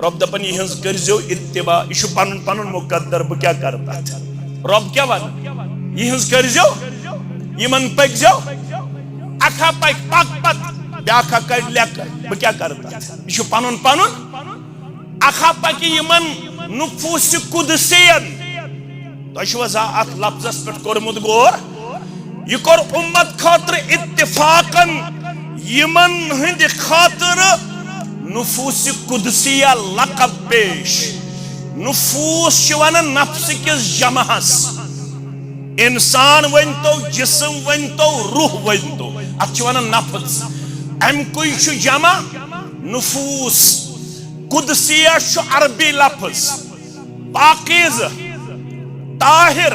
रब दपन यह कर्जो इत्तिबा यह पन पन मुकद्दर बह क्या कर रब क्या वन यह कर्जो यमन पकजो अखा पक पक पक ब्याखा कर लेक बह क्या कर यह पन पन अखा पक यमन नुफूस कुदसियन तुझा अत लफ्जस पे कोर्मुत गौर यह कोर उम्मत खातर इत्तिफाकन यमन हंद खातर नुफूस कुदसिया लकब पेश नुफूस वन नफ्स किस जमहस इंसान वन तो जिस्म वन तो रूह वन तो अत वन नफ्स अमुक जमा नुफूस कुदसिया अरबी लफ्ज पाकीज़ ताहिर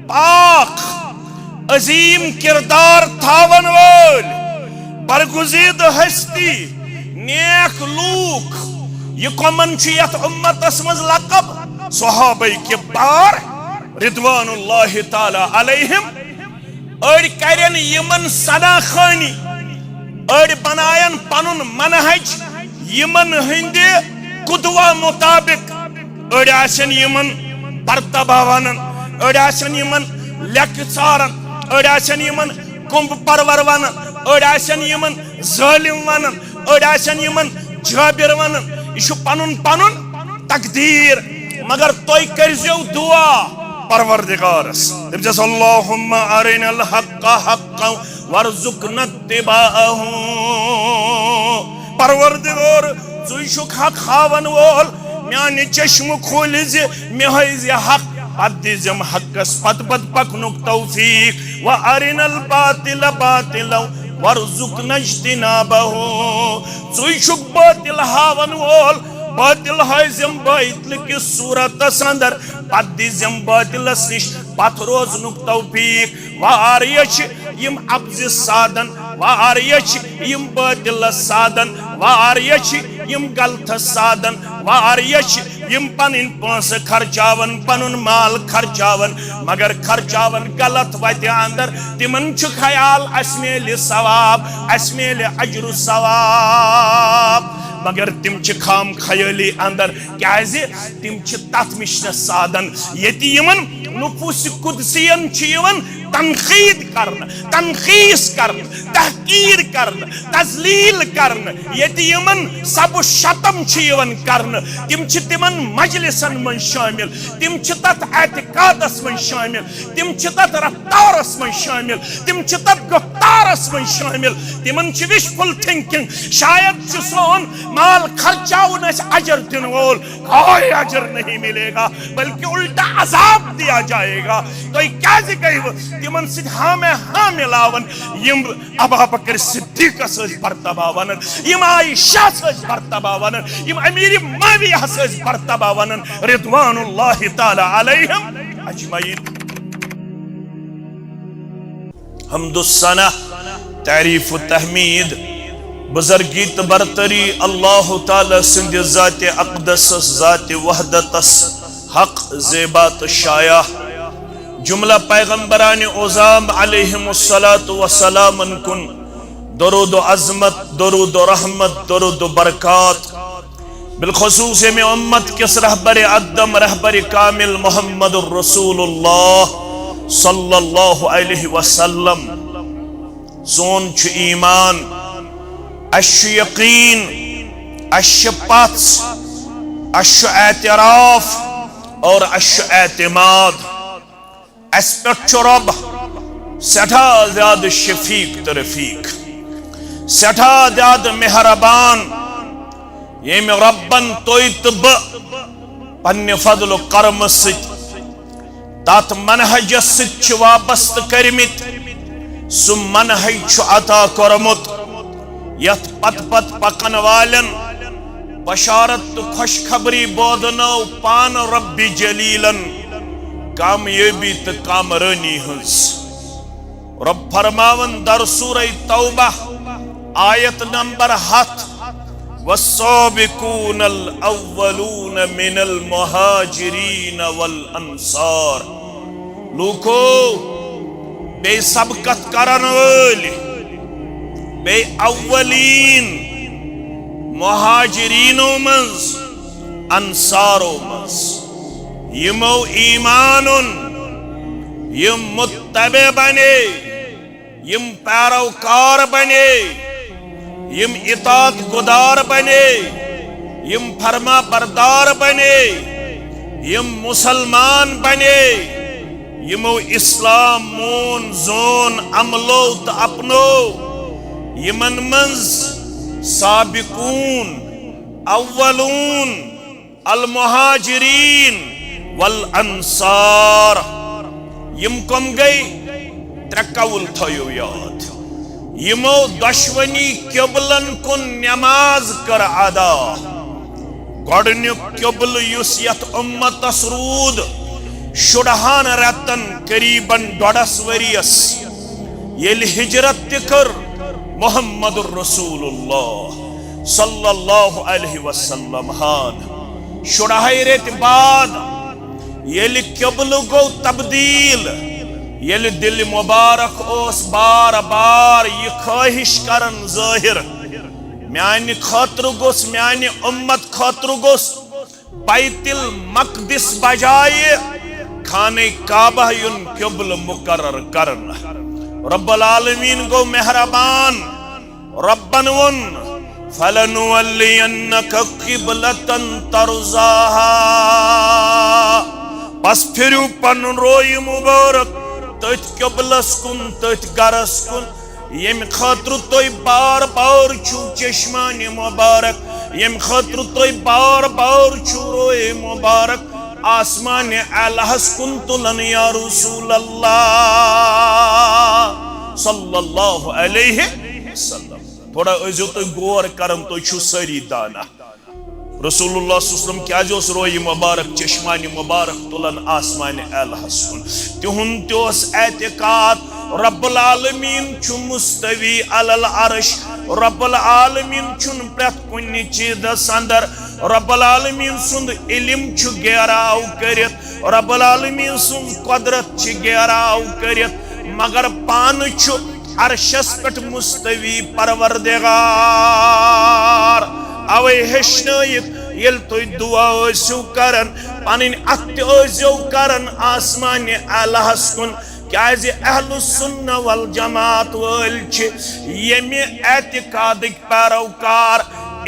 पाक अजीम किरदार थावन वोल बरगुजीद हस्ती नेक लूक यह कमन यथ उम्मतस मज लकब सहाबा किबार रिदवानुल्लाहि ताला अलैहिम अड़ करन यमन सदा खानी अड़ बनायन पनुन मनहज यमन हंदे कुदवा मुताबिक अड़ आसन यमन परतबा वनन अड़ आसन यमन लेख सारन अड़ आसन यमन कुंभ परवर वनन अड़ आसन यमन जालिम वनन अड़ आसन यमन जाबिर वनन यह पनुन पनुन तकदीर मगर तुय करजो दुआ परवरदिगारस तमस अल्लाहुम्मा अरिनल हक्का हक्का वर्जुकना इत्तिबाअहु परवरदिगार तुझुक हक हावन वोल म्यान चश्म खोल मे हज हक पत दिजम हकस पत पत पकनुक तौफीक व अरिनल बातिल बातिल वर्जुकना इज्तिनाबहु तुझुक बातिल हावन वोल बातिल हजम बातिल की सूरत अंदर पत दिजम बातिलस निश पत रोजनुक तौफीक वारियच यम अब्ज साधन वारियच यम बातिल साधन वारियच यम गलत साधन वारियच यम पनिन पांस खर्चावन पनुन माल खर्चावन मगर खर्चावन गलत वत अंदर तिमन छु ख्याल अस्मेल सवाब अस्मेल अजर सवाब मगर तिम खाम खयाली अंदर क्या तिम तथ मिशन साधन ये यमन नुफूस कुदसियन तनकीद करन तनखीस करन तहकीर करन तजलील करन ये यमन सब शतम करन तिम तिमन मजलिसन मन शामिल तिम तथ एतिकादस मन शामिल तिम तथ रफ्तारस मन शामिल तिम तथ गुफ्तारस मन शामिल तिमन विशफुल थिंकिंग शायद सोन माल खर्चाउन अजर दिन वोल कोई अजर नहीं मिलेगा बल्कि उल्टा अजाब दिया जाएगा तो क्या कह तिमन हाँ में हाँ मिलावन यम अबू बकर सिद्दीक बर्तबा वनन यम आयशा बर्तबा वनन यम अमीर मुआविया बर्तबा वनन रिदवानुल्लाहि ताला अलैहिम अजमईन। हम्दुस्सना तारीफ तहमीद बुजुर्गीत बरतरी अल्लाह ताला सिंध ज़ात अक़दस ज़ात वहदतस हक ज़ेबात शाया जुमला पैगंबरान उज़ाम अलैहिमुस्सलातु वस्सलाम कुन दरूद अज़मत दरूद रहमत दरूद बरकात बिलखुसूस में उम्मत किस रहबर अदम रहबर कामिल मुहम्मदुर रसूलुल्लाह सल्लल्लाहु अलैहि वसल्लम सोन छु ईमान अशु यकीन अशु पत्स अशु एतराफ और अशु एतमाद रब सठा ज्यादा शफीक तो रफीक सठा ज्यादा मेहरबान ये में रब्बन तोयत पन्ने फजल करम तथ मनहजस वाबस्त करमित सु मनहज अता कोरमुत यथ पत पत पकन वालन बशारत तो खुशखबरी बोदनो पान रब्बी जलीलन कामयाबी तो कामरानी हंस रब फरमावन दर सूरह तौबा आयत नंबर 7 वस्साबिकूनल अव्वलून मिनल मुहाजिरीन वल अंसार लूको बे सबकत करन वाली बे अव्वलीन मुहाजिरीनों मंज अंसारो मज यमो ईमानुन यम मुत्तबे बने यम पैरोकार बने यम इतात गुदार बने यम फरमा बरदार बने यम मुसलमान बने यमो इस्लाम मोन जोन अमलो तो अपनो यमन मंज साबिकून अव्वलून अल मुहाजिरीन वल अंसार यम कम गई त्रकउल थयो याद यमो दशवनी क्यबलन कुन नमाज कर अदा गडन्यु क्यबल युस यत उम्मतस रूद शुडहान रतन करीबन 1.5 वरियस येल हिजरत तिकर मुहम्मदुर रसूलुल्लाह सल्लल्लाहु अलैहि वसल्लम हान शुडहाई रेत बाद येल क्यबल गो तब्दील येल दिल मुबारक ओस बार बार ये ख्वाहिश करन जाहिर म्यानि खातिर गोस म्यानि उम्मत खातिर गोस बैतुल मक़दिस बजाय खाने काबा युन क़िबल मुकर्रर करन रब्बुल आलमीन गो मेहरबान रब्बन वन फलनुवल्लियन्नक क़िबलतन तरज़ाहा बस फिरू पन रोय मुबारक तथ क़िबलस कुन तथ गरस कुन यम खातिर तोय बार बार छु चश्मानी मुबारक यम खातिर तोय बार बार छु रोए मुबारक आसमान अलहस कुन तुलन या रसूल अल्लाह सल्लल्लाहु अलैहि वसल्लम थोड़ा अजो तो गौर करम तो छु सरी दाना रसूलुल्लाह सल्लल्लाहु क्या जो रोई मुबारक चश्मानी मुबारक तुलन आसमान अलहस कुन तिहुन त्योस एतिकाद रब्बुल आलमीन छु मुस्तवी अलल अर्श रब्बुल आलमीन छुन प्रत कुनि चीज़स अंदर रब्बुल आलमीन सुंद इल्म छु गहराव करित रब्बुल आलमीन सुंद कुदरत छु गहराव करित मगर पान छु अर्शस पेट मुस्तवी परवरदिगार अवे हेशनायत येल तो दुआ ओसु करन पानिन अत्य ओसु करन आसमान अलहस कुन क्या अहलुस्सुन्ना वल जमात वल यमे एतिकादिक पैरोकार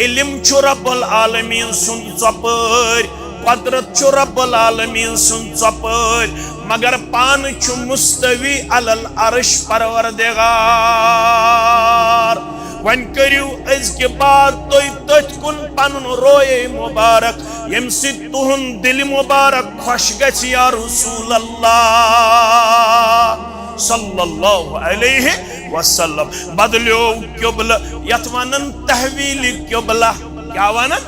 इल्म छु रब्बुल आलमीन सुन चपर कुदरत छु रब्बुल आलमीन सुन चपर मगर पान छु मुस्तवी अलल अर्श परवरदिगार वन करियो अजके बाद तोय तथ कुन पनुन रोए मुबारक यम सि तुहुन दिल मुबारक खुश गछ या रसूल अल्लाह सल्लल्लाहु अलैहि वसल्लम बदलो क़िबला यत वनन तहवील क़िबला क्या वनन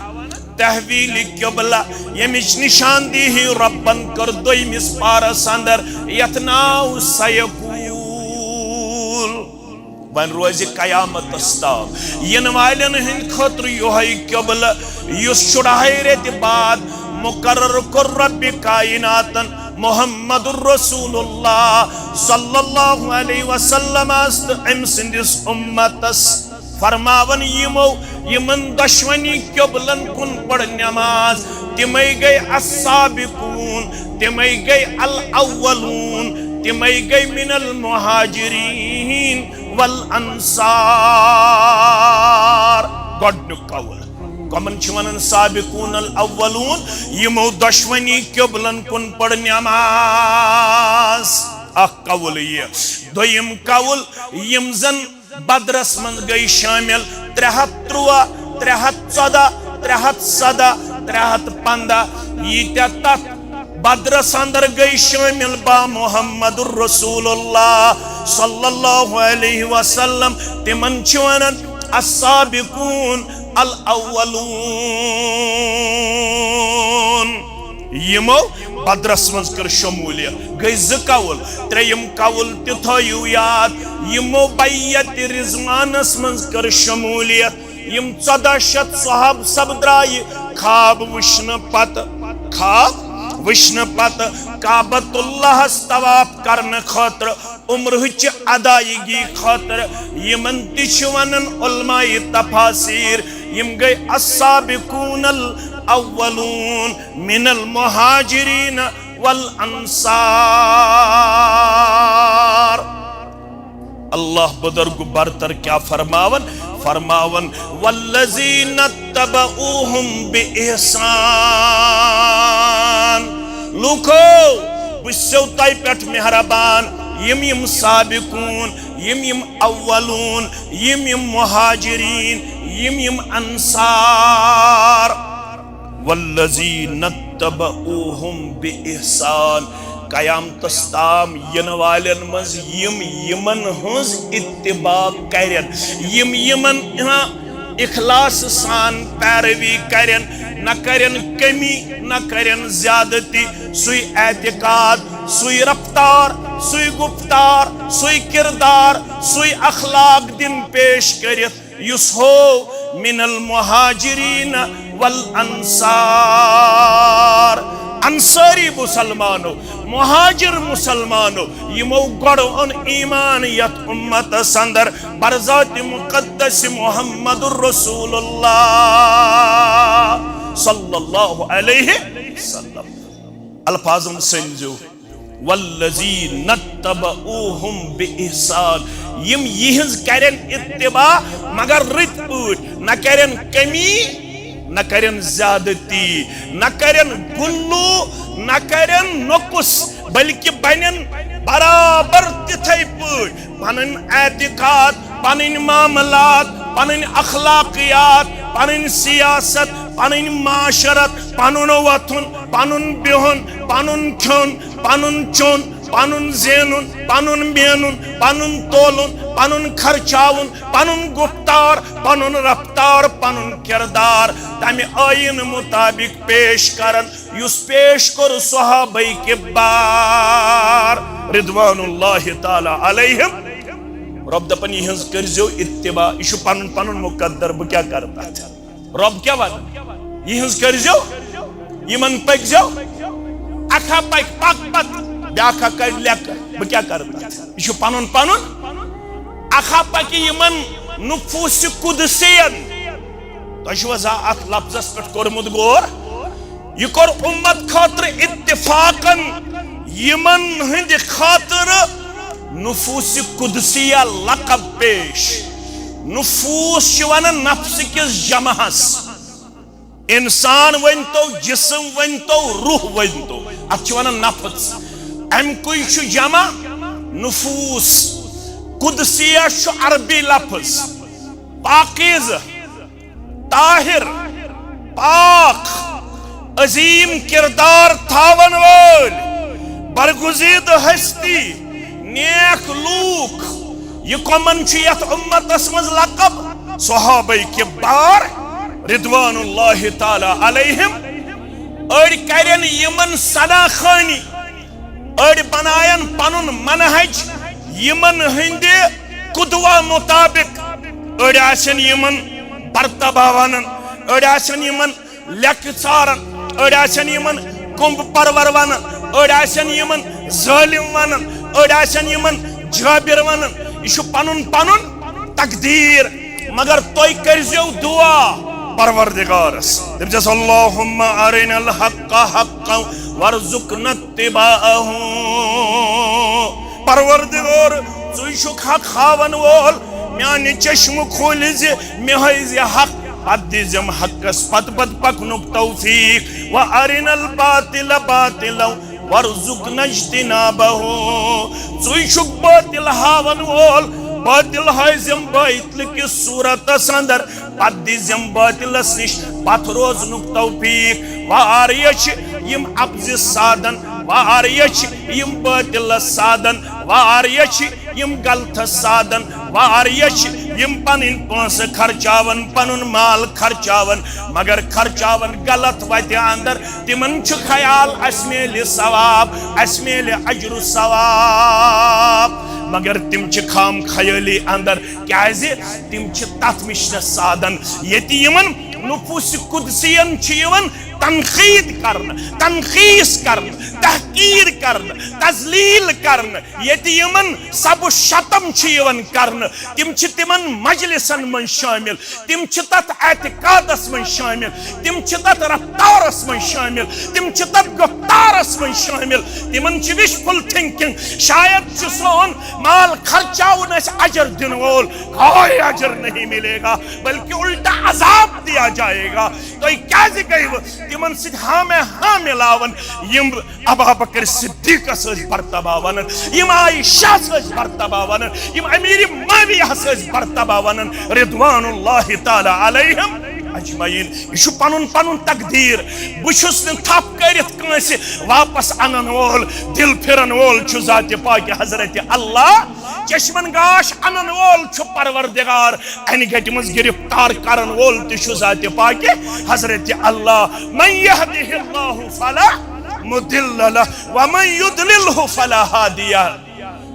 तहवील क़िबला यमिच निशानदी ही रब्बन कर दोयमिस पारस अंदर यतनाउ सयकूल वन रोज कयामत तस्ताव यन वालन हिंद खतर योहई क़िबला युस शुडहाई रेत बाद मुकर्रर कर रब्बि कायनातन मुहम्मदुर रसूलुल्लाह सल्लल्लाहु अलैहि वसल्लम अस्त अम सिंदिस उम्मतस फरमावन यमो यमन दशवनी क़िबलन कुन पढ़ नमाज तिमै गए अस्साबिकून तिमै गए अल अव्वलून तिमै गए मिनल मुहाजिरीन वल अंसार गॉड कवल कमन छवनन साबिकून अल अव्वलून यमो दशवनी क़िबलन कुन पढ़ नमाज अख कवल ये दोयम कवल यम जन बदरस मन गई शामिल 313 314 317 315 यीत्या तक बदरस अंदर गई शामिल बा मुहम्मदुर रसूलुल्लाह सल्लल्लाहु अलैहि वसल्लम तिमन छवनन अस्साबिकून अल अव्वलून यमो बदरस मज कर शमूलिया गई ज कवल त्रेयम कवल तिथयु याद यमो बैयत रिजवानस मज कर शमूलियत यम 1400 सहाब सब द्राय खाब वुश्न पत काबतुल्लाह तवाफ करने खातर उम्रच अदायगी खातर यमन तिछ वनन उलमाए तफासिर यम गए अस्साबिकूनल अव्वलून मिनल मुहाजिरीन वल अंसार। अल्लाह बुजुर्ग बरतर क्या फरमावन फरमावन वल्लज़ीन तबऊहुम बिइहसान। लूको बिस्सो ताई पेट मेहरबान यम यम साबिकून यम यम अव्वलून यम यम मुहाजिरीन यम यम अंसार। वल्लज़ीन तबऊहुम बिइहसान कयामतस ताम यन वालन मज यमन हज इत्तिबा करन यमन इखलास सान पैरवी करन न करन कमी न करन ज्यादती सुई एतिकाद सुई रफ्तार सुई गुफ्तार सुई किरदार सुई अखलाक दिन पेश करित युस हो मिनल मुहाजिरीन वल अंसार। अंसारी मुसलमानो मुहाजिर मुसलमानो यमो गड़ो अन ईमान यत उम्मत संदर बरज़ात मुक़द्दस मुहम्मदुर रसूलुल्लाह सल्लल्लाहु अलैहि वसल्लम। अल्फाज़म संजो वल्लज़ीन तबऊहुम बिइहसान यम यिहंज करन इत्तिबा मगर रित पूट न करन कमी न करन ज्यादती न करन गुल्लू न करन नुकुस बल्कि बनन बराबर तिथै पूट पन एतिकाद पन मामलात पन अखलाकियात पन सियासत पन माशरत पनुन वथुन पनुन बिहुन पनुन खन पनुन चुन पनुन ज़ेनुन पनुन मेनुन पनुन तोलुन पनुन खर्चाउन पनुन गुफ्तार पनुन रफ्तार पनुन किरदार तमे आयन मुताबिक पेश करन युस पेश कर सहाबाई के बार रिदवानुल्लाहि ताला अलैहिम। रब दपन यहंज करजो इत्तिबा इशु पनुन पनुन मुकद्दर ब क्या करता रब क्या वन यहंज करजो यमन पकजो अखा पक पक पक ब्याखा कर लेक ब क्या करता इशु पनुन पनुन अखा पक यमन नुफूस कुदसियन तो जा अत लफ्जस पे कोरमुत गौर यह कोर उम्मत खातर इत्तिफाकन यमन हंद खातर नुफूस कुदसिया लकब पेश। नुफूस वन नफ्स किस जमहस इंसान वन तो जिस्म वन तो रूह वन तो अत वन नफ्स अमुक जमा नुफूस कुदसिया अरबी लफ्ज पाकीज़ ताहिर पाक अजीम किरदार थावन वोल बरगुजीद हस्ती नेक लूक यह कमन यथ उम्मतस मज लकब सहाबाई के बार रिदवानुल्लाहि ताला अलैहिम। अड़ करन यमन सना खानी अड़ बनायन पनुन मनहज यमन हंदे कुदवा मुताबिक अड़ आसन यमन बर्तबा वनन अड़ आसन यमन लेक चारन अड़ आसन यमन कुंभ परवर वनन अड़ आसन यमन जालिम वनन अड़ आसन यमन जाबिर वनन यह पनुन पनुन तकदीर मगर तुई करजो दुआ परवरदिगारस तमजस अल्लाहुम्मा अरिनल हक्का हक्कन वर्जुकना इत्तिबाअहु। परवरदिगार तुई छुक हक हावन वोल म्यानि चश्म खोल ज मे हज हक पत दिजम हक्कस पत पत पकनुक तौफीक व अरिनल बातिल बातिलन वर्जुकना इज्तिनाबहु। तुई छुक बातिल हावन वोल बातिल हाजम बातिल की सूरत अंदर पत दिजम बातिलस निश पत रोजनुक तौफीक वारिया यम अब्ज साधन वारिया यम बातिल साधन वारिया यम गलत साधन वारिया यम पनिन पोस खर्चावन पनुन माल खर्चावन मगर खर्चावन गलत वत अंदर तिमन छु ख्याल अस्मेल सवाब अस्मेल अजर सवाब मगर तिम च खाम खयाली अंदर क्या तिम च तथ मिशन साधन ये यमन नुफूस कुदसियन च यवन तनखीद करन, तनखीस करन, तहकीर करन, तजलील करन, यति यमन सब शतम करन, तिम तिमन मजलिसन मन शामिल, तिम तथ एतिकादस मन शामिल, तिम तथ रफ्तारस मन शामिल, तिम तथ गुफ्तारस मन शामिल, तिमन विशफुल थिंकिंग। शायद सोन माल खर्चाउन अजर दिन वोल, कोई अजर नहीं मिलेगा बल्कि उल्टा अजाब दिया जाएगा। तो क्या गई तिमन सिद्ध हाँ में हाँ मिलावन, यम अबू बकर सिद्दीक बर्तबावन, यम आयशा बर्तबावन, यम अमीर मुआविया बर्तबावन रिदवानुल्लाहि ताला अलैहिम अजमईन। यह पनुन पनुन तकदीर। बुछुस न थप करित कंसे वापस अनन वोल, दिल फिरन वोल छु ज़ात पाक हजरत अल्लाह। चश्मन गाश अनन वोल छु परवरदिगार, अन गट मज गिरफ्तार करन वोल छु ज़ात पाक हजरत अल्लाह। मन यहदिहिल्लाहु फला मुदिल्ल लह व मन युद्लिलहु फला हादिया।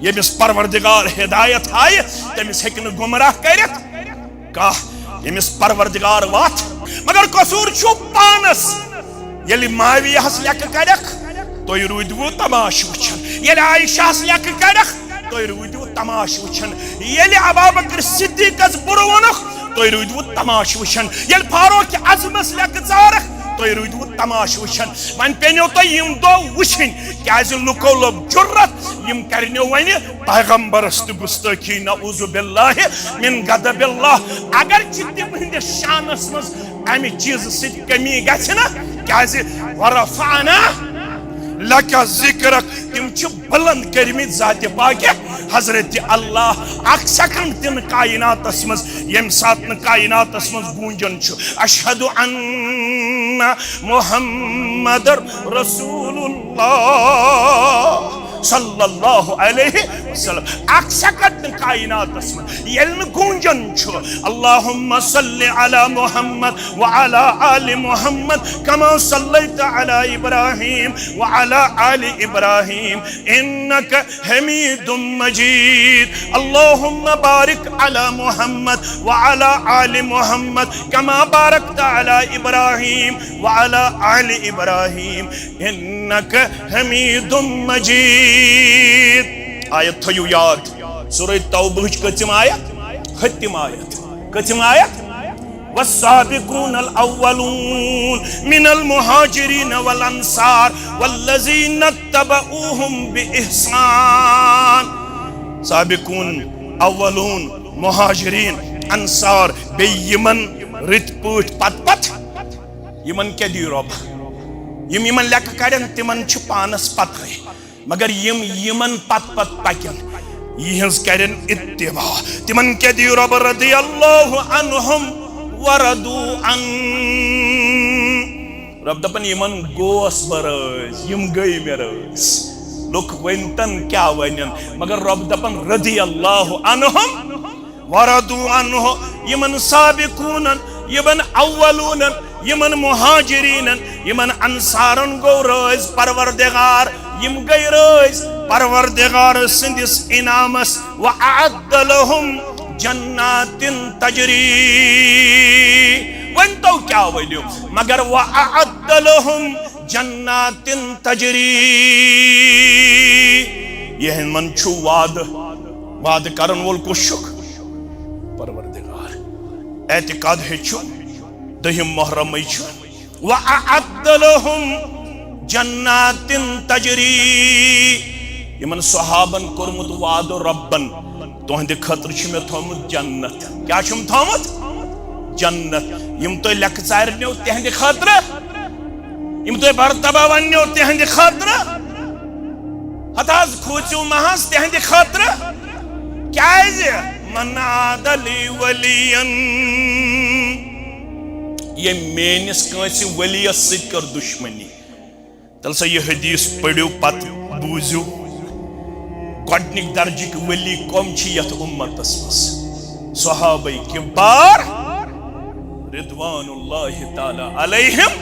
यमिस परवरदिगार हिदायत आय तमिस हेक न गुमराह करित का, यमिस परवरदिगार वात। मगर कसूर छु पानस। यलि मावियास लेक करख तो रूदवु तमाश वुचन, यलि आयशास लेक करख तो रूदवु तमाश वुचन, यलि अबू बकर सिद्दीकस बुर वनख तो रूदवु तमाश वुचन, यलि फारूक आज़मस लेक ज़ारख तो रूदवु तमाश वुचन। वन पेनो तो यम दो वुचन क्या लुको लोब जुर्रत यम करनो वन पैगंबरस तो गुस्ताखी नऊज़ु बिल्लाहि मिन गदबिल्लाह। अगर तिम हंदिस शानस मज अमि चीज सि कमी गछ ना क्या वरफ़अना लका ज़िक्रक, तिम बुलंद करमित ज़ात पाक हजरत अल्लाह। अख सेकंड दिन कायनातस मज यम सात न कायनातस मज गूंजन छु अशहदु अन्ना मुहम्मदर रसूलुल्लाह सल्लल्लाहु अलैहि वसल्लम। अख सेकंड कायनातस मज यल्न गूंजन छु अल्लाहुम्मा सल्लि अला मुहम्मद व अला आलि मुहम्मद कमा सल्लैता अला इब्राहीम व अला आलि इब्राहीम इन्नका हमीदुम मजीद। अल्लाहुम्मा बारिक अला मुहम्मद व अला आलि मुहम्मद कमा बारकता अला इब्राहीम व अला आलि इब्राहीम इन्नका हमीदुम मजीद। आयत थयु याद सूरह तौबह कतिम आयत, खतिम आयत, कतिम आयत वस्साबिकूनल अव्वलून मिनल मुहाजिरीन वल अंसार वल्लज़ीना तबऊहुम बिइहसान। साबिकून अव्वलून मुहाजिरीन अंसार बेयमन रित पट पत पत यमन क्या दी रब यमन लेक करें तिमन छु पानस पत मगर यमन पत पत पकन यहज करें इत्तिबा तिमन क्या दी रब रदियल्लाहु अन्हुम वरदू अन। रब दपन यमन गोस बरस यम गई मेरस लोक वनतन क्या वनन मगर रब दपन रदियल्लाहु अन्हुम वरदू अन्हु। यमन साबिकून यमन अव्वलून यमन मुहाजिरीन यमन अंसारन गो रोज परवरदिगार यम गई रोज परवरदिगार सिंदिस इनामस व अअद्द लहुम जन्नातिन तजरी। वन तो क्या वलियो मगर व अअद्द लहुम जन्नातिन तजरी। यह मन छु वाद करन वोल को शुक परवरदिगार एतिकाद है छु दहिम मुहर्रम छु व अअद्द लहुम जन्नातिन तजरी। यमन सहाबन कोरमुत वाद रब्बन तुहंद खतर छु मे थोमुत जन्नत। क्या छु थोमुत जन्नत। यम तो लेख चारनो तेहंद खतर यम तो बर्तबा वन्यो तेहंद खतर हताज खोचु महस तेहंद खतर क्या मनादली वलियन ये मेनिस कंस वलियस सित कर दुश्मनी। तल सा ये हदीस पढ़ो पत बूझो गडनिक दर्जिक वली कम छी यथ उम्मतस मस सहाबा किबार रिदवानुल्लाहि ताला अलैहिम।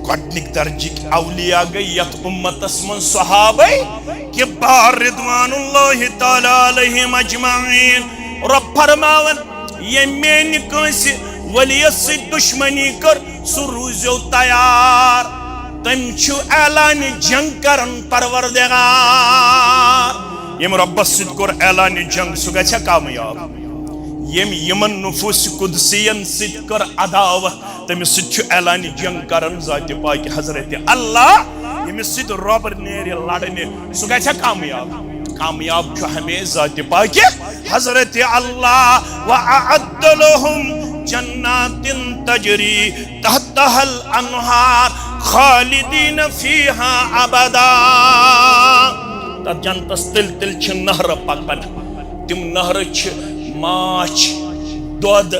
गडनिक दर्जिक औलिया गई यथ उम्मतस मस सहाबा किबार रिदवानुल्लाहि ताला अलैहिम अजमाइन। रब फरमावन ये मेन कंस वलियस से दुश्मनी कर सु रूजो तैयार तम छु ऐलान जंग करन परवरदिगार यम रब्बस सिद कर ऐलान जंग सु गछ कामयाब यम यमन नुफूस कुदसियन सिद कर अदावत तम सिद छु ऐलान जंग करन जात पाक हजरत अल्लाह यम सिद रब नेर लड़ने सु गछ कामयाब कामयाब छु हमें जात पाक हजरत अल्लाह व अअद्द लहुम जन्नातिन तजरी तहतहल अनहार खालिदीन फीहा अबदा तर जन्नतस तिल तिल छ नहर पकन तिम नहर छ माछ दूध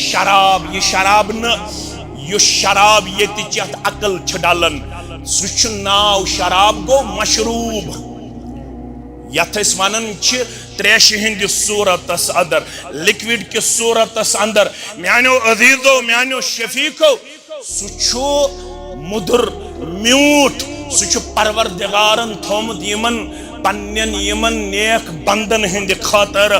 शराब ये शराब न यो शराब ये तिचत अकल छ डालन सुछ नाव शराब गो मशरूब यथस वनन छ त्रेश हिंद सूरतस अंदर लिक्विड के सूरतस अंदर म्यानो अजीजो म्यानो शफीको सुछो मुदुर म्यूट सुछ परवरदिगारन थोमत यमन पन्यन यमन नेक बंदन हिंद खातर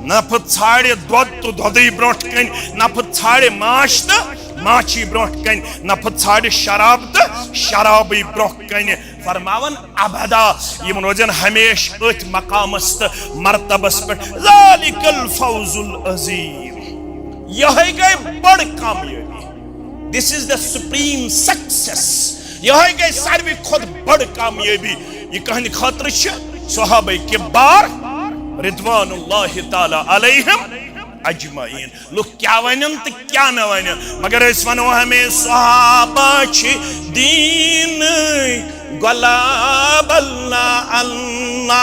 नफ छाड़े दोद तो दोदई ब्रोट कन नफ छाड़े माछ तो माछी ब्रोट कन नफ छाड़े शराब तो शराबी ब्रोट कन फरमावन अबदा यम रोजन हमेश अथ मकामस तो मर्तबस पे ज़ालिकल फौजुल अज़ीम यही गई बड़ कामयाबी this is the supreme success यही गई सारी खुद बड़ कामयाबी ये कहने खातर सहाबा के बार रिदवानुल्लाहि ताला अलैहिम अजमाइन लोग क्या वनन तो क्या न वनन मगर इस वनो हमें सहाबा छी दीन गुलाब अल्लाह अल्लाह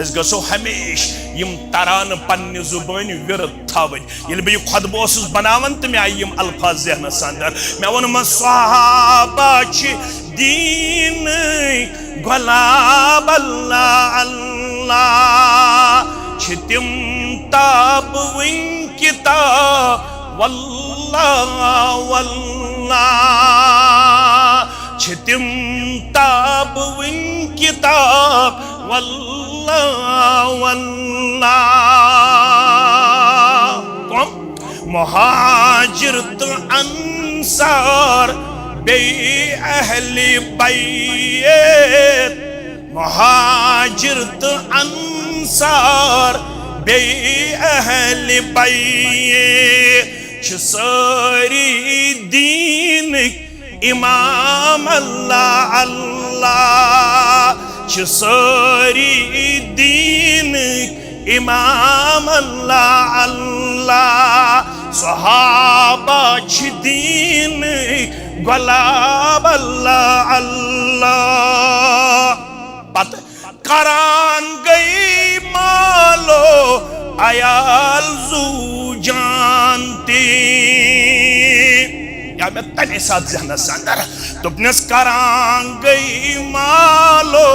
इस गसो हमेश यम तरान पन्ने जुबान विरत थावन ये बह खुतबा बनावन तो मे आई यम अल्फाज जहनस अंदर मे वन सहाबा छी दीन गुलाब अल्लाह अल्लाह छितिम ताब विन किताब वल्लाह वल्लाह छितिम ताब विन किताब वल्लाह वल्लाह कौन मुहाजिर तो अंसार बे अहले बैत मुहाजिर तो अंसार बे अहले बैत सारी दीन इमाम अल्लाह अल्लाह सारी दीन इमाम अल्लाह अल्लाह सहाबा दीन गुलाब अल्लाह अल्लाह पत करान गई मालो अयाल जू जानती या मैं तने साथ जहना संदर तुपनेस करान गई मालो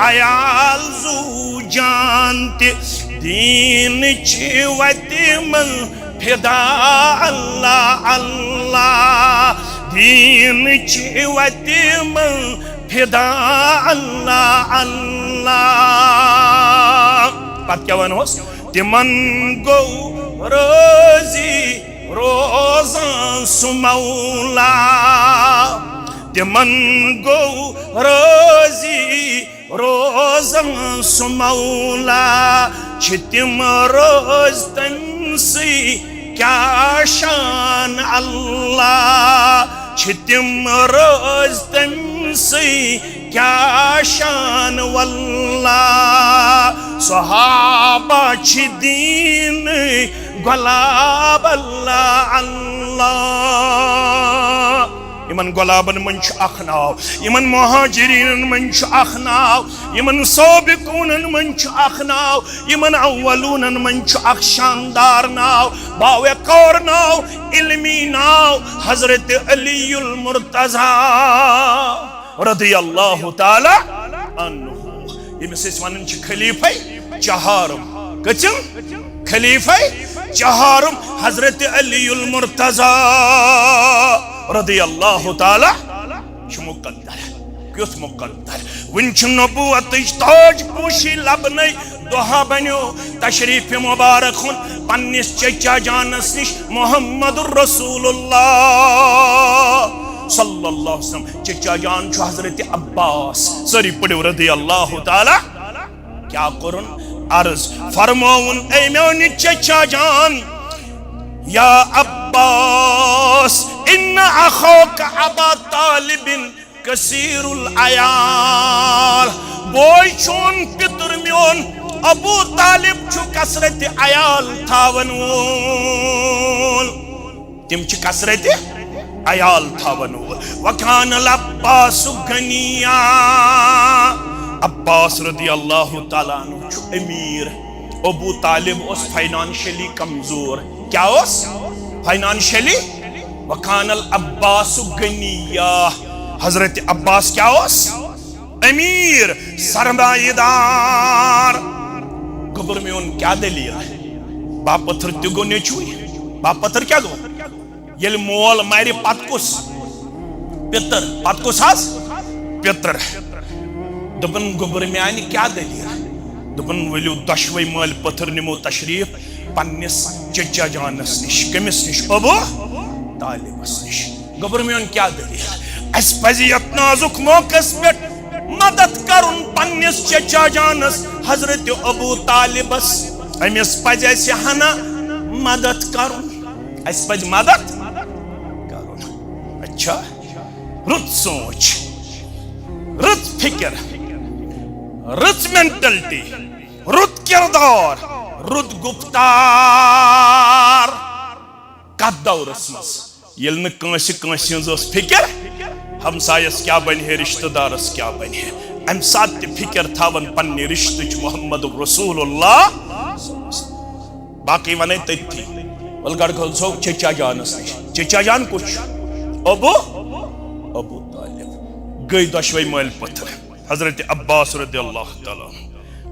अयाल जू जानती दीन चिवती मन फिदा अल्लाह अल्लाह दीन चिवती मन फिदा अल्लाह अल्लाह पत क्या वनोस तिमन गो रोजी रोज़ां सुमौला तिमन गो रोजी रोज़ां सुमौला छितिम रोज तंसी क्या शान अल्लाह छितिम रोज तंसी क्या शान वल्लाह सहाबा छि दीन गुलाब अल्लाह अल्लाह इमन गुलाबन मन छ अख नाव इमन मुहाजिरीन मन छ अख नाव इमन साबिकून मन छ अख नाव इमन अव्वलून मन छ अख शानदार नाव बावकार नाव इल्मी नाव हजरत अलीउल मुर्तजा रदियल्लाहु ताला अन्हु यमिस वनन छ खलीफा चहारम कचम खलीफा चहारम हजरत अलीउल मुर्तजा रदियल्लाहु ताला मुकद्दर क्यों मुकद्दर वन नबूवत ताज पोशी लबन दोहा बनो तशरीफ मुबारक हुन पन्निस चचा जानस निश मोहम्मदुर रसूलुल्लाह सल्लल्लाहु अलैहि वसल्लम। चचा जान छु हजरत अब्बास सरी पड़ो रदी अल्लाह ताला क्या करुन अर्ज फरमाउन ए मेनि चचा जान या अब्बास इन अखोक अबा तालिबिन कसीरुल अयाल। बोय चोन पितर म्योन अबू तालिब छु कसरत अयाल थावन वोल तिम छु कसरत अयाल थावन वोल। वकान अब्बास गनिया अब्बास रदी अल्लाह ताला अन्हु छु अमीर। अबू तालिब उस फाइनेंशियली कमजोर क्या उस फाइनेंशियली। वकान अब्बास गनिया हजरत अब्बास क्या उस अमीर सरमाएदार। गबर में उन क्या दलील बापथर तिगो नेचु बापथर क्या गो ये मोल मारे पतकुस पितर पतकुस हास पितर दबन गबर में आनी क्या दलील दबन वलियो दशवे माल पत्थर निमो तशरीफ पन्निस चचा जानस निश कमिस निश अबू तालिबस निश। गबर में उन क्या दलील अस पज़ यत नाजुक मौकस पे मदद करुन पन्निस चचा जानस हजरत अबू तालिबस अमिस पज़ अस हना मदद करुन अस पज़ मदद करुन। अच्छा रुत सोच रुत फिक्र रुत मेंटलिटी रुत किरदार रुत गुफ्तार कत दौरस मज येल न कांसी कांसी हंज फिक्र हमसायस क्या बन है रिश्तेदारस क्या बन है अम सात फिक्र थावन पन्ने रिश्तच मोहम्मद रसूलुल्लाह। बाकी वन तथी वलगढ़ गो चचा जानस नश चचा जान कुछ अबू अबू तालिब गई दशवे माल पत्थर हजरत अब्बास रदियल्लाहु ताला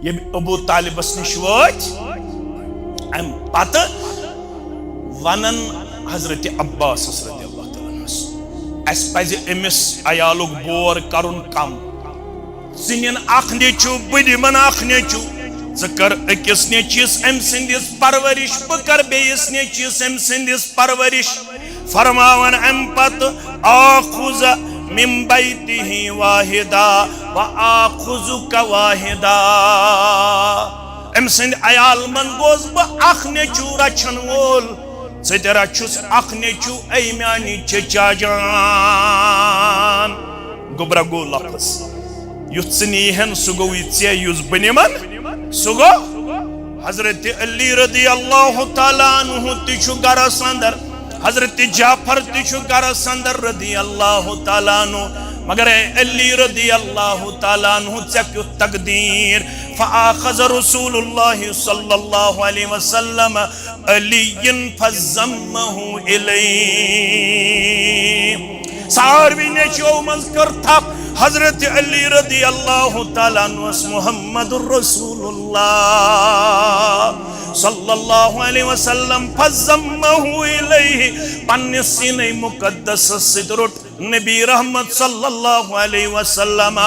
ये अबू तालिबस नश वत अम पत वनन हजरत अब्बास रदियल्लाहु ताला अस पज़ अमिस अयालुक बोर करुन कम जिन अख नेचु बदिमन अख नेचु कर अकिस नेचिस अम सिंदिस परवरिश बह कर बेस नेचिस अम सिंदिस परवरिश। फरमावन अम पत आखुज मिन बैतिही वाहिदा व आखुजुका वाहिदा। अम सिंद अयाल मन गोस बह अख नेचु रचन वोल ज़े रचुस अख नेचु ऐ म्यानी चचा जान। गुबरा गो लफ्ज़ युथ नीहन सह गो ये युस बनिमन सह गो हजरत अली रदी अल्लाह ताला अन्हु तिछु गरस अंदर हजरत जाफर तिछु गरस अंदर रदी अल्लाह ताला अन्हु मगर अली रदी अल्लाह ताला अन्हु चक्यु तकदीर फ़अख़ज़ रसूलुल्लाह सल्लल्लाहु अलैहि वसल्लम अलीयन फ़ज़म्महु इलैहि। सारवी ने चो मज कर थप हजरत अली रदी अल्लाह ताला अन्हु मुहम्मदुर रसूलुल्लाह सल्लल्लाहु अलैहि वसल्लम फ़ज़म्महु इलैहि पन्निस सीने मुक़द्दस सिद रोट नबी रहमत सल्लल्लाहु अलैहि वसल्लम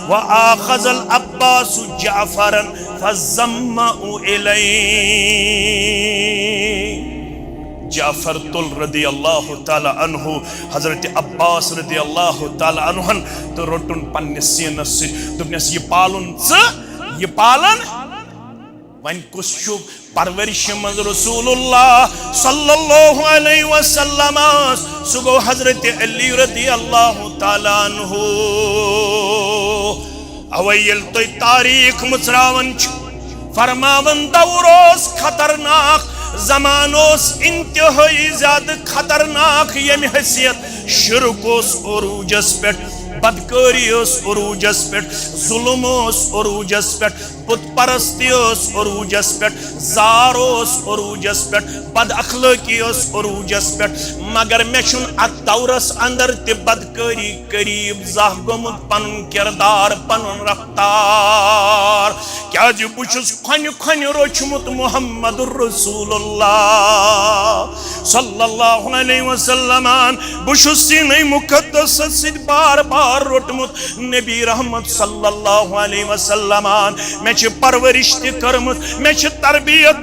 व आखज़ल अब्बास जाफरन फ़ज़म्महु इलैहि। जाफर तुल रदी अल्लाह ताला अन्हु हजरत अब्बास रदी अल्लाह ताला अन्हुन तो रोटुन पन्निस सीनस दुपनस ये पालन ये पालन वन कुछ परवरिश मज रसूलुल्लाह सल्लल्लाहु अलैहि वसल्लम सुगो हजरत अली रदी अल्लाह ताला अन्हु अवयल तो तारीख मुचरावन फरमावन दौरोस खतरनाक जमानोस इंतहाई ज्यादा खतरनाक यम हैसियत शिरकोस उरूजस पे बदकारी उरूजस पे जुल्म उरूजस पे बुत परस्ती उरूजस पे जारोस उरूजस पे बद अखलाकी उरूजस पे मगर मे अत दौरस अंदर ते बदकारी करीब जाह गोमुत पन किरदार पन रफ्तार क्या बुस खन खन रोचमुत मुहम्मदुर रसूलुल्लाह सल्लल्लाहु अलैहि वसल्लम बुस सीने मुकद्दस सिद बार बार रोटमुत नबी रहमत सल्लल्लाहु अलैहि वसल्लम मे मे परवरिश मे तरबियत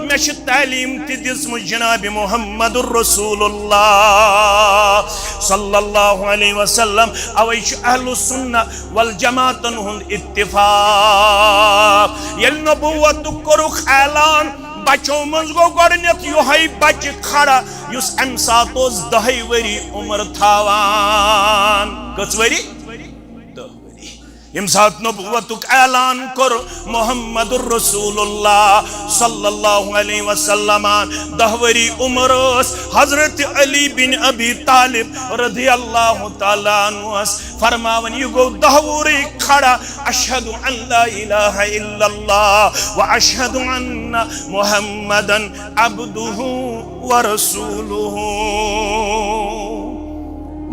मे तालीम दिसम जनाब मुहम्मद रसूलुल्लाह सल्लल्लाहु अलैहि वसल्लम। अवै अहलुस सुन्नह वल जमातन हुंद इत्तिफाक यल नबुव्वत कोरुख ऐलान बचो मज गो गडनेत योहै बच खड़ा युस अम सात 10 वरी उम्र थावान। कस वरी? 10 वरी। यम सात नबुव्वतुक ऐलान कर मुहम्मद रसूलुल्लाह सल्लल्लाहु अलैहि वसल्लम 10 वरी उम्र हजरत अली बिन अबी तालिब रदियल्लाहु ताला अन्हु फरमावन यह गो 10 वरी खड़ा अशहदु अन ला इलाहा इल्लल्लाह व अशहदु अन्ना मुहम्मदन अब्दुहु व रसूलुहु।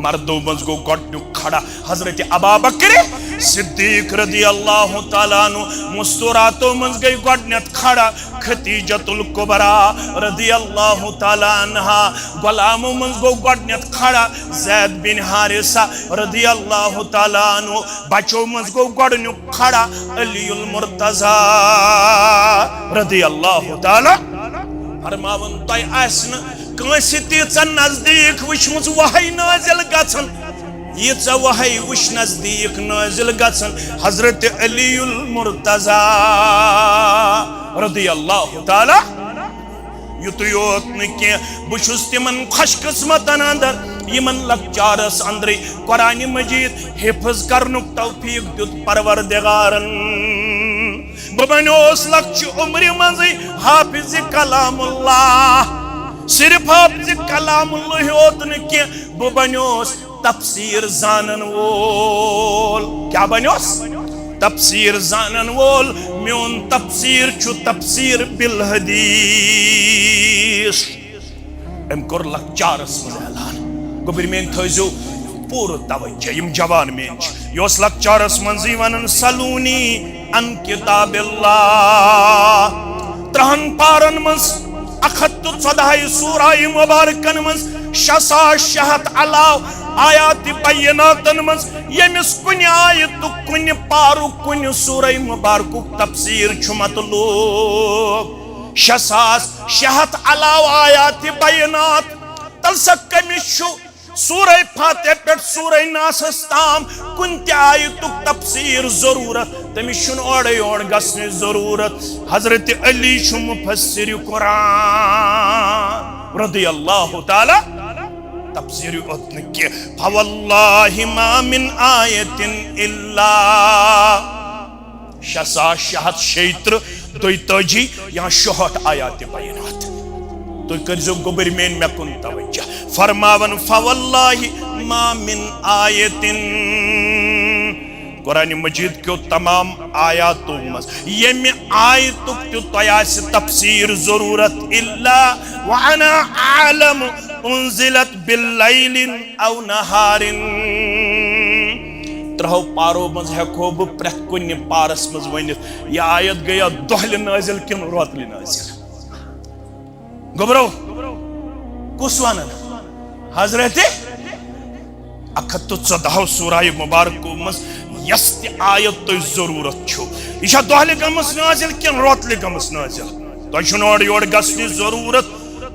मर्दों मज गो गड्डू खड़ा हजरत अबा बकर सिद्दीक रदियल्लाहु ताला अन्हु। मुस्तुरातों मज गई गडनेत खड़ा खतीजतुल कुबरा रदियल्लाहु ताला अन्हा। गुलामों मज गो गडनेत खड़ा ज़ैद बिन हारिसा रदियल्लाहु ताला अन्हु। बच्चों मज गो गडनु खड़ा अलीउल मुर्तज़ा रदियल्लाहु ताला। फरमावन तय आसन कंस तीच नजदीक वुचमुच वहै नाजिल गछन यीच वहै वुच नजदीक नाजिल गछन हजरत अलीउल मुर्तज़ा रदियल्लाहु ताला। युत योत न बहुस तिमन खुशकिस्मतन अंदर यमन लक्चारस अंदर कुरान मजीद हिफ्ज करनुक तौफीक दुत परवरदिगारन। बह बनियोस लक्च उम्र मज हाफिज कलामुल्लाह। सिर्फ हाफिज कलामुल्लाह होत न कि बह बनियोस तफसीर जानन वोल। क्या बनियोस? तफसीर जानन वोल। म्योन तफसीर छु तफसीर बिल हदीस। अम कोर लक्चारस मज ऐलान। गोबिर मेन थजो पूर तवज्जो यम जवान मेन योस लक्चारस मज वनन सलूनी अन किताबिल्लाह। 3 पारन मज 114 सूराय मुबारकन मज 600 अलाव आयात बयनातन मज यमिस कुन आयत कुन पारु कुन सूराय मुबारक तफसीर छु मतलूब। 600 अलाव आयात बयनात तलसा कमिस छु सूरह फातिहा पे सूरह नास ताम कुन आयतुक तफसीर जरूरत तमिस ओड़ योड़ गसने जरूरत। हजरत अली छु मुफस्सिर कुरान रदियल्लाहु ताला। तफसीर उतन के फवल्लाहि मा मिन आयतिन इल्ला 600 23 यहाँ 66 आयात बयनात। तो करजो गोबर मेन मे कुन तवज्जो फरमावन फवल्लाहि मा मिन आयतिन। कुरान मजीद के तमाम आयातों मज यम आयतुक तयास तफसीर जरूरत इल्ला व अना आलम उन्जिलत बिल्लैलिन औ नहारिन। 3 पारो मज हेको बह प्रेथ कुन पारस मज वनित यह आयत गया दोहल नाजिल किन रोतल नाजिल। गोबरो कुस वनन हजरत 114 सूराय मुबारक मज यस आयत तो जरूरत छु यह दोहल गमस नाजिल किन रोतल गमस नाजिल। तुम ओड़ योड़ गसने जरूरत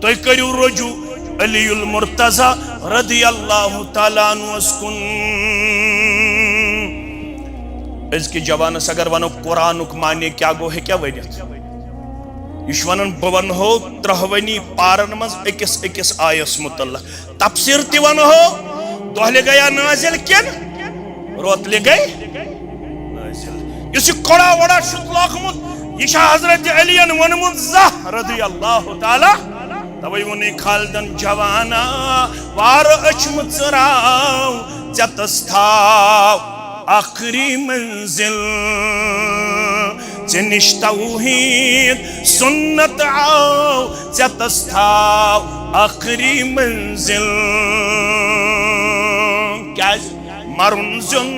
तुम करू रुजू अलीउल मुर्तज़ा रदियल्लाहु ताला अन्हु कुन। अजकि जवानस अगर वनो कुरानुक माने क्या गो है क्या वनित यह वन बह वनो 3 पारन मज अकिस आयस मुतल्लक तफसीर ति वनो दोहले गया नाजिल किन रोतले गई नाजिल। इस कोड़ा वड़ा शुतलाखमुत यह हजरत अलियन वनमुत ज़ह रदियल्लाहु ताला। तवै वने खालदन जवाना वार अचमुत सराव जतस्थाव आखिरी मंजिल चनिश तौहीद सुन्नत आओ जतस्थाव आखिरी मंजिल। क्या मरुन जुन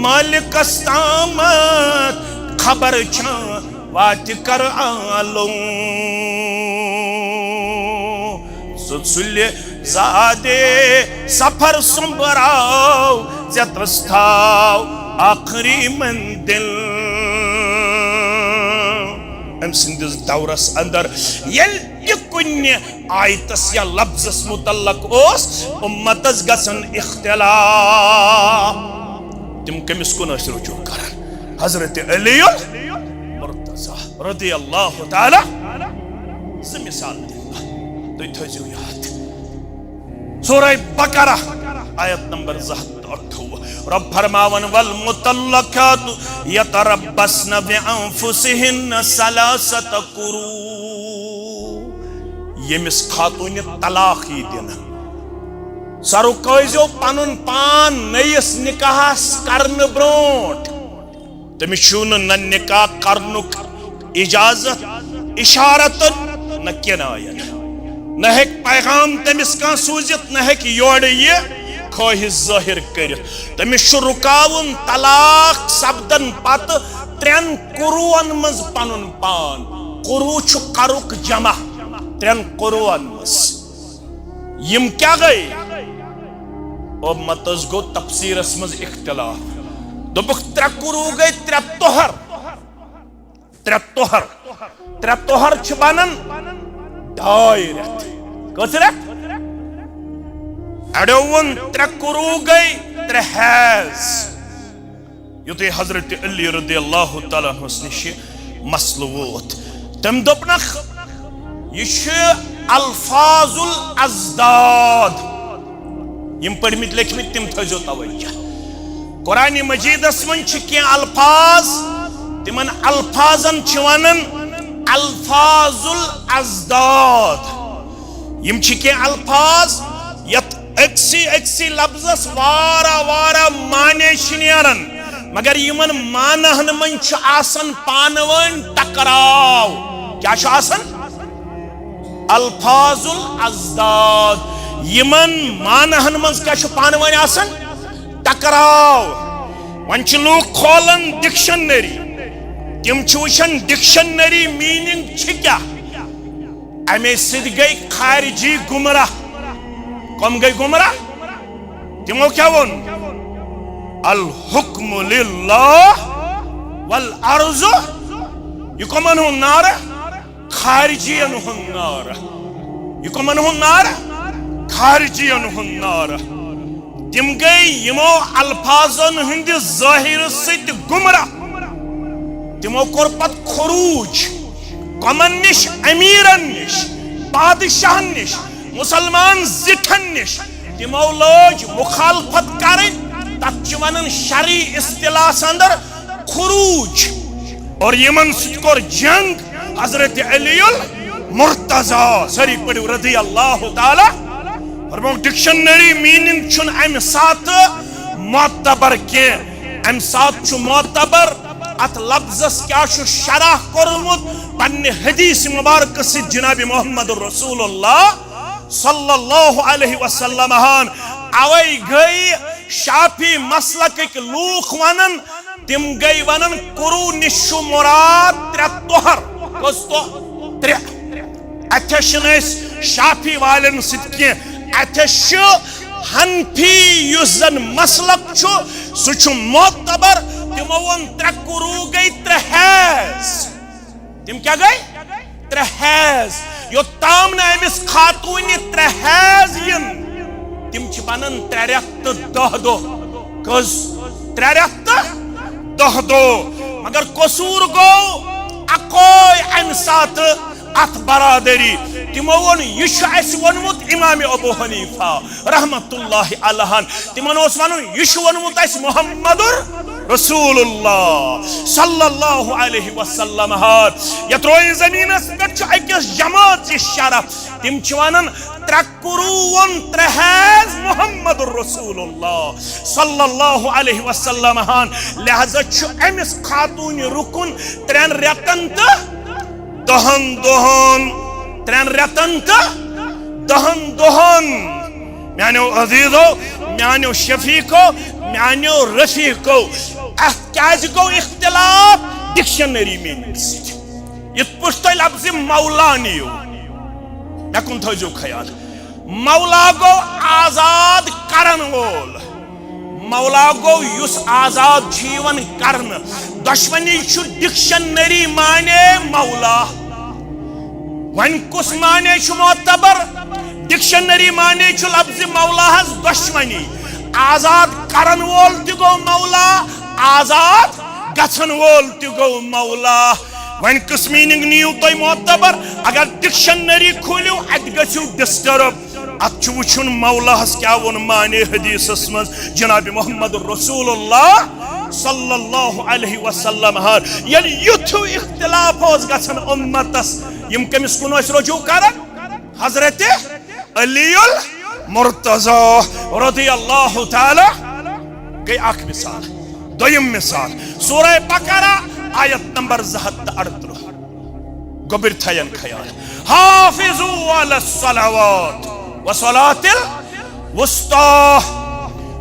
मालिक अस्तामत खबर छ वाट कर आलो सुल्ले ज़ादे सफर सुंबराव जतस्थाव आखिरी मंजिल। अम सिंदिस दौरस अंदर यल कुन्य आयतस या लफ्जस मुतल्लक ओस उम्मतस गसन इख्तिलाफ तिम कमिस कुन रुजू करन हजरत अली मुर्तजा रदियल्लाहु ताला से मिसाल दिला तो थजो याद सूरह बकरा आयत नंबर 28 रब फरमावन वल मुतल्लकात यतरब्बसन बिअंफुसिहिन सलासत कुरू यमिस खातून तलाक ही दिन सरू कजो पनुन पान नयस निकाहस करन ब्रोट तमिस छुन न निकाह करनुक इजाजत इशारत न किनायन न हेक पैगाम तमिस का सूजित न हेक योड़ ये ख्वाहिश जाहिर कर तमिस रुकावन तलाक सब्दन पत त्रेन कुरुअन मज पनुन पान कुरु छु करुक जमा त्रेन कुरुअन मज यम क्या गई और मतज गो तफसीरस मज इख्तिलाफ दोबक त्रे कुरु गई त्रे तोहर छ बनन 2 रेत कस रेत अडोवन त्रे कुरु गई 3 हैज युते हजरत अली रदियल्लाहु ताला अन्हु निश मसल वोत तम दोपनख यह अल्फाजुल अज़दाद यम पढ़मित लिखमित तिम थजो तवज्जो कुरान मजीदस मन के अल्फाज तिमन अल्फाजन वनन अल्फाजुल अज़दाद यम के अल्फाज यत अक्सी लफ्जस वारा वारा माने नेरन मगर यमन मानहन मन आसन पानवन टकराव क्या आसन अल्फाजुल अज़दाद यमन मानहन मन क्या पानवन आसन टकराव वन लोग खोलन डिक्शनरी तिम वुचन डिक्शनरी मीनिंग क्या अमे सद गई खारिजी गुमराह कम गई गुमराह तिमो क्या वोन अल हुक्म लिल्लाह वल अर्ज़ु यह कमन हुन नार खारिजियन हुन नार यह कमन हुन नार खारिजियन हुन नार तिम गई यमो अल्फाजन हिंद ज़ाहिर सित गुमराह तिमो कोर पत खुरूज कमन निश अमीरन निश बादशाहन निश मुसलमान जिठन निश तिमो लोज मुखालफत करें तत्वन शरी इस्तिलाह अंदर खुरूज और यमन सुर जंग हजरत अलीउल मुर्तजा सरी पढ़ो रज़ियल्लाहु ताला और डिक्शनरी मीनिंग छुन अम सात मोतबर के अम सात छु मोतबर अत लफ्जस क्या छु शरह कोरमुत पन्ने हदीस मुबारक से जनाब मोहम्मद रसूलुल्लाह सल्लल्लाहु अलैहि वसल्लम हान अवै गई शाफी मसलक लूख वनन तिम गई वनन कुरु निशु मुराद 3 तोहर कस तो 3 अथशन शाफी वालन सिद्के अथश हनफी युजन मसलक छु सुछु मोतबर तिमो वन 3 कुरु गई 3 हैज तिम क्या गई 3 हैज यो ताम न अमिस खातून 3 हैज यन तिम छि बनन 3 रेत 10 दो कस 3 रेत 10 दो मगर कसूर गो अकोय अम सात अत बरादरी तिमो वन यह वोनमुत इमाम अबू हनीफा रहमतुल्लाहि अलैहि तिमन वन यह वोनमुत मुहम्मदुर रसूलुल्लाह सल्लल्लाहु अलैहि वसल्लम यत रोय जमीनस पे अकिस जमात शरफ तिम वनन 3 कुरु वन 3 हैज मुहम्मदुर रसूलुल्लाह सल्लल्लाहु अलैहि वसल्लम लिहाजा अमिस खातून रुकुन 3 रेतन तो 10 दोहन 3 रेतन तो 10 दोहन म्यानो अजीजो म्यानो शफीको म्यानो रफीको क्या गो इख्तिलाफ डिक्शनरी मीनिंग इत पुश्त लफ्ज मौला नियो यकुन थजो ख्याल मौला गो आजाद करन वोल मौला गो युस आजाद जीवन करन दुश्मनी छु डिक्शनरी माने मौला वन कुस माने छु मोतबर डिक्शनरी माने छु लफ्ज मौला हस दुश्मनी आजाद करन वोल ति गो मौला आजाद गछन वोल ति गो मौला वन कुस मीनिंग नियु तोय मोतबर अगर डिक्शनरी खोलियो अत गछु डिस्टर्ब अत वुचुन मौलाहस क्या वोन माने हदीसस मज जनाब मोहम्मद रसूलुल्लाह सल्लल्लाहु अलैहि वसल्लम हर यल युथु इख्तिलाफ होस गछन उम्मतस यम कमिस कुन अस रजू करन हजरत अलीउल मुर्तजा रदियल्लाहु ताला गई आख मिसाल दोयम मिसाल सूरह बकरा आयत नंबर 238 गोबिर थयन खयाल हाफिजू अलस्सलावात वसलातिल वुस्ता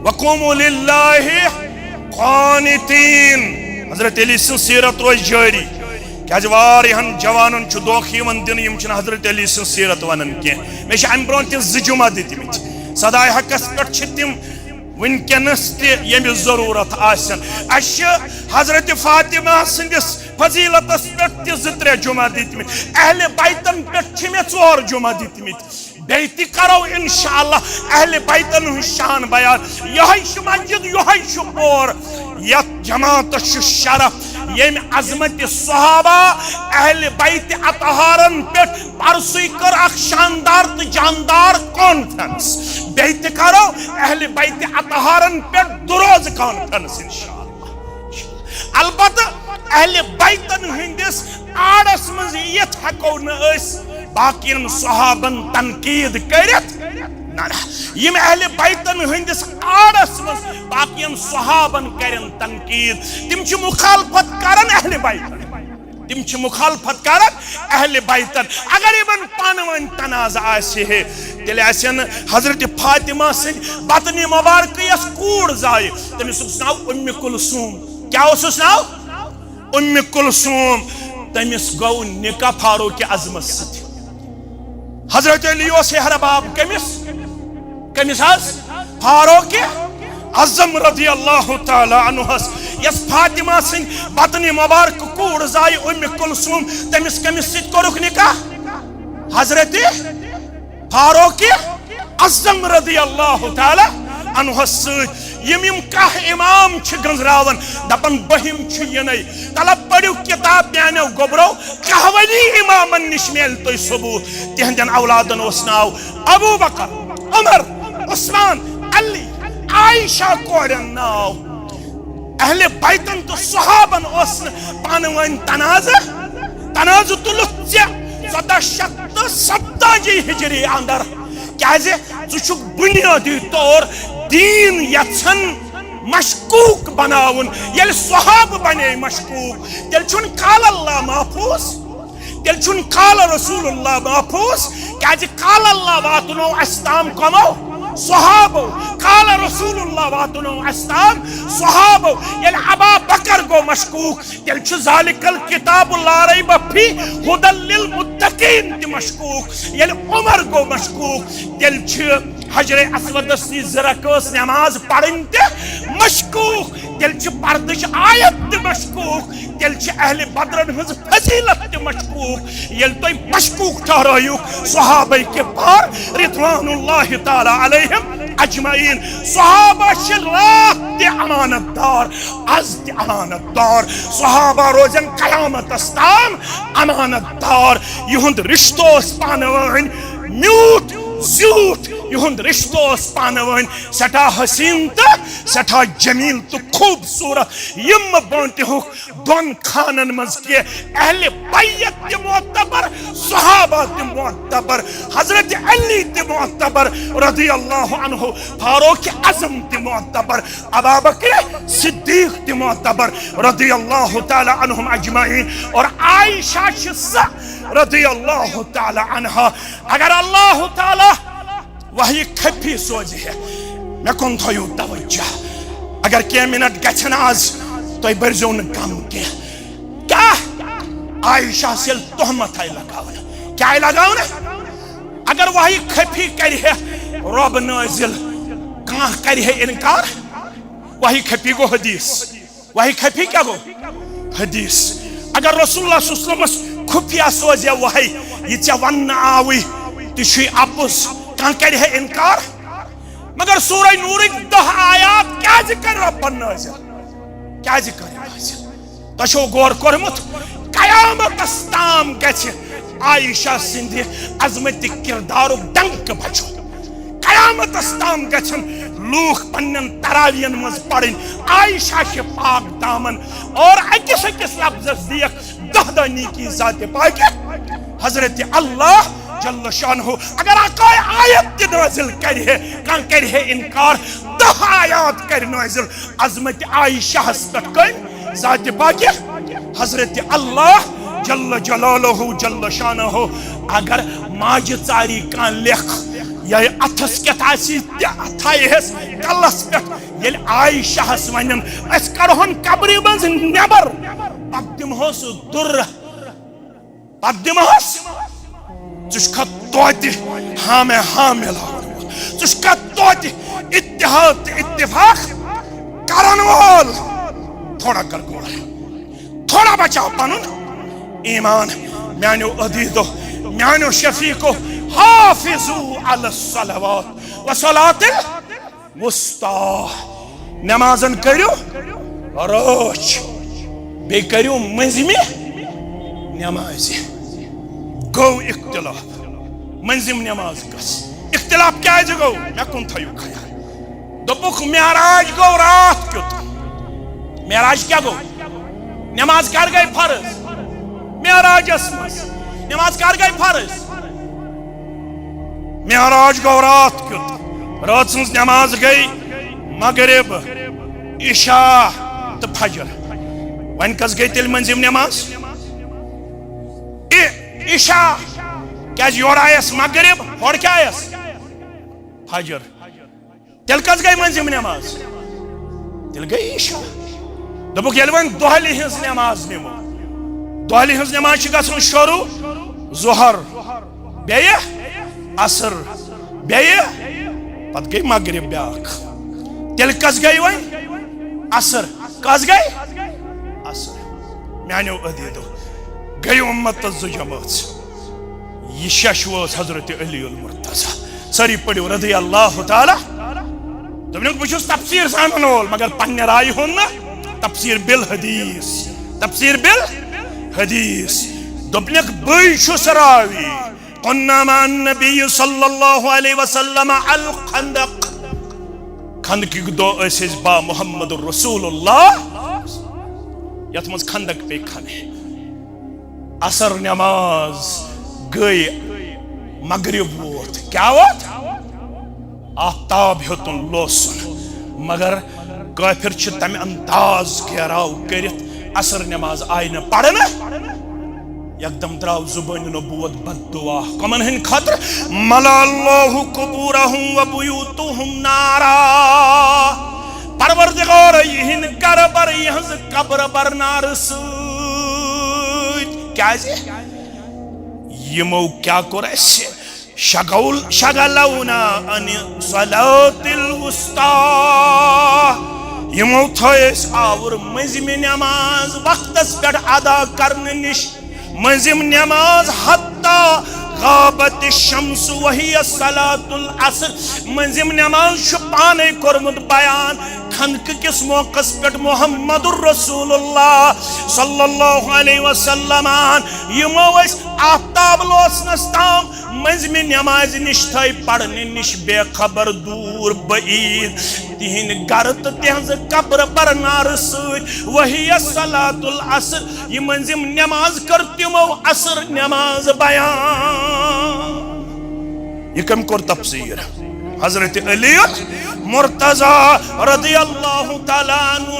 वक़ूमू लिल्लाहि क़ानितीन। हजरत अली सं सीरत रोज जारी क्या वारियान जवानन छु दोख यमन दिन यम छ हजरत अली सं सीरत वनन के मे छ अम ब्रोन तिम ज जुमा दितमित सदाय हकस पेट छ तिम वनकनस ते यम जरूरत आसन अश हजरत फातिमा सिंदिस फजीलतस पेट ते ज जुमा दितमित अहले बैतन पेट छ मे 4 जुमा दितमित बेती करो इंशाअल्लाह अहले बैतन शान बयान यही छु मस्जिद यही छु और या जमात छु शरफ ये अजमत सहाबा अहले बैत अतहारन पे परसुई कर अख शानदार तो जानदार कॉन्फ्रेंस बेत करो अहले बैत अतहारन पे दुरोज कॉन्फ्रेंस इंशाअल्लाह अलबत्ता अहले बैतन हिंदिस आड़स मज यत हको न बाकियन सहाबन तनकीद करत ना यम अहले बैतन हिंदिस आड़स मज बाकियन सहाबन करन तनकीद तिम छ मुखालफत करन अहले बैतन तिम छ मुखालफत करन अहले बैतन अगर इबन पानवन तनाज़ आसे है तेले आसन हजरत फातिमा सिंह बतनी मुबारक यस कूड़ जाय तमिस नाव उम्मे कुलसूम क्या उसस नाव उम्मे कुलसूम तमिस गौ निका फारूक आज़म सत हजरत अली सेहरा बाब कमिस कमिस फारूक आज़म रदियल्लाहु ताला अन्हु यस फातिमा सिंह बतनी मुबारक कूड़ जाय उम्मे कुलसूम तमिस कमिस सत कोरुक निकाह हजरत फारूक आज़म रदियल्लाहु ताला अन्हु यम कह इमाम गंजरावन दपन बहिम यन तलब पढ़ो किताब प्यानो गोबरो कहवनी इमामन निश मेल तो सबूत तिहंदन औलादन नाव अबू बकर उमर उस्मान अली आयशा कोरन नाव अहले बैतन तो सहाबन पानवन तनाज तुल 1470 हिजरी अंदर क्या बुनियादी तौर दीन यछन मशकूक बनावन यल सहाब बने मशकूक तेल छुन काल अल्लाह महफूज तेल छुन काल रसूलुल्लाह महफूज क्या काल अल्लाह वातनो अस्ताम कमो सहाबो काल रसूलुल्लाह वातनो अस्ताम सहाबो यल अबा बकर गो मशकूक तेल छु जालिकल किताबुल ला रैब फी हुदल लिल मुत्तकीन ति मशकूक यल उमर गो मशकूक तेल छु हजरे अस्वद जरकस नमाज पढ़न ते मशकूक तेल छु पर्दश आयत ते मशकूक तेल छु अहले बदरन हज फजीलत ते मशकूक यल तो मशकूक ठहरायु सहाबा के पार रिदवानुल्लाह ताला अलैहिम अजमईन सहाबा शलाख ते अमानतदार आज ते अमानतदार सहाबा रोजन कयामत अस्ताम अमानतदार युहंद रिश्तोस पानवन म्यूट झूठ युहंद रिश्तोस पानवन सटा हसीन तो सटा जमील तो खूबसूरत यम बोंते हो दोन खानन मज के अहले बैत ते मोतबर सहाबा ते मोतबर हजरत अली ते मोतबर रदियल्लाहु अन्हु फारूक आज़म ते मोतबर अबू बकर सिद्दीक ते मोतबर रदियल्लाहु ताला अन्हुम अजमईन और आयशा शिस्सा रदियल्लाहु ताला अन्हा अगर अल्लाह ताला वही खफी सोच है मैं कौन थो तवज्जो अगर के मिनट गछन आज तो बरजो न कम के क्या आयशा से तोहमत है लगावन क्या लगावन अगर वही खफी कर है रब नाजिल कहाँ कर है इनकार वही खपी गो हदीस, वही खपी क्या गो हदीस। अगर रसूलुल्लाह सल्लल्लाहु अलैहि वसल्लम खुफिया सोजे वही ये वन आवी तुझे अपुस कह कर इनकार, मगर सूरह नूर 10 आयात क्या कर रब्बन नाज़िल, क्या कर नाज़िल तो गौर कोरमुत कयामत ताम गछ आयशा सिंधि अजमत किरदार डंक बचो, कयामत ताम गछन लूख पन्न तरावियन मज पढ़न आयशा के पाक दामन और अकिस अकिस लफ्ज़ दियक दहदानी की जात पाक हजरत अल्लाह जल्ल शानहु अगर आका आयत नाज़िल करे कान करे इनकार 10 आयात कर नाज़िल अजमत आयशा पर कन जात पाक हजरत अल्लाह जल्ल जलालहु जल्ल शानहु अगर माज चारी कान लेख या अथस कथासी थायस कलस पे ये आयशा वनन अस कड़हन कब्र मज नेबर पदिमहोस दुर पदिमहोस चुष्का तोति हाँ मैं हाँ मिला चुष्का तोति इत्तिहाद इत्तिफाक करन वाल थोड़ा कर गोड़ा थोड़ा बचाओ पनुन ईमान म्यानो अदीदो म्यानो शफीको हाफिजू अला सलावात व सलातिल वुस्ता नमाजन करियो रोच बे करियो मंजिमे नमाज गो इख्तिलाफ मंजिम नमाज कस इख्तिलाफ क्या गो मैं कुन थयो खया दोपुक मेराज गो रात क्यों मेराज क्या गो नमाज कर गई फर्ज मेराज नमाज कर गई फर्ज मेराज गो रात क्यों रात सज नमाज गई मगरिब इशा तो फजर वन कस गई तिल मंजिम नमाज इशा क्या योर आयस मगरिब और क्या आयस फजर तिल कस गई मंजिम नमाज तिल गई इशा दोपुक ये वन दोहली हिंस नमाज निमो दोहली हिंस नमाज गसन शुरू जोहर बेये असर बेये पत गई मगरिब ब्याक तिल कस गई वन असर कस गई असर म्यानो अदीदो गई उम्मत जमात ये शशवस हजरत अली उल मुर्तजा सारी पढ़ो रज़ी अल्लाह ताला दोपन बहुत तफसीर जानन वोल मगर पन्ने राय हो ना तफसीर बिल हदीस दोपन बस रावी कुन्ना नबी सल्लल्लाहु अलैहि वसल्लम अल खंदक खंदक दो बा मोहम्मद रसूलुल्लाह यथ मज खंदक पे खने असर नमाज गई मगरिब वोत क्या वोत आफ्ताब हेतुन लोसन मगर काफिर तम अंदाज घेराव कर असर नमाज आय न पढ़न एकदम द्राव जुबान नबूवत बद्दुआ कमन हिन खतर मलाल्लाहु कुबूरहुम व बुयूतुहुम नारा परवरदिगार यहिन कर बर यहज कब्र बर नार क्या यमो क्या कोर शगलौना अन सलातिल वुस्ता यमो थयस आवर मंजिम नमाज वक्तस पे अदा करने निश मंजिम नमाज हत्ता गाबत शम्स वही सलातुल असर मंजिम नमाज पाने कोरमुत बयान खंदक किस मौकस पे मोहम्मदुर रसूलुल्लाह सल्लल्लाहु अलैहि वसल्लम यमो आफ्ताब लोसनस ताम मंजिम नमाज निश थई पढ़ने निश बेखबर दूर बईद तिहिन गर तो तिहज कब्र पर नार वही सलातुल असर ये मंजिम नमाज कर तिमो असर नमाज बयान ये कम कोर तफसीर हजरत अली मुर्तजा रज़ियल्लाहु ताला अन्हु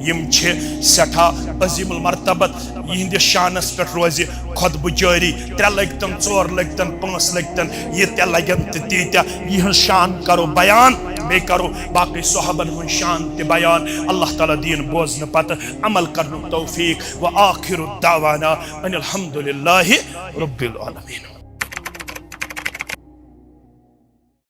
यम छे सठा अजीमुल मर्तबत यहिंद शानस पे रोज खुतब जारी 3 लगतन 4 लगतन 5 लगतन ये ते लगन तीत्या यह शान करो बयान बे करो बाकी सहाबन हुन शान ते बयान अल्लाह ताला दीन बोझन पत अमल करनु तौफीक व आखिरु दावाना अनिल हम्दुलिल्लाहि रब्बिल आलमीन।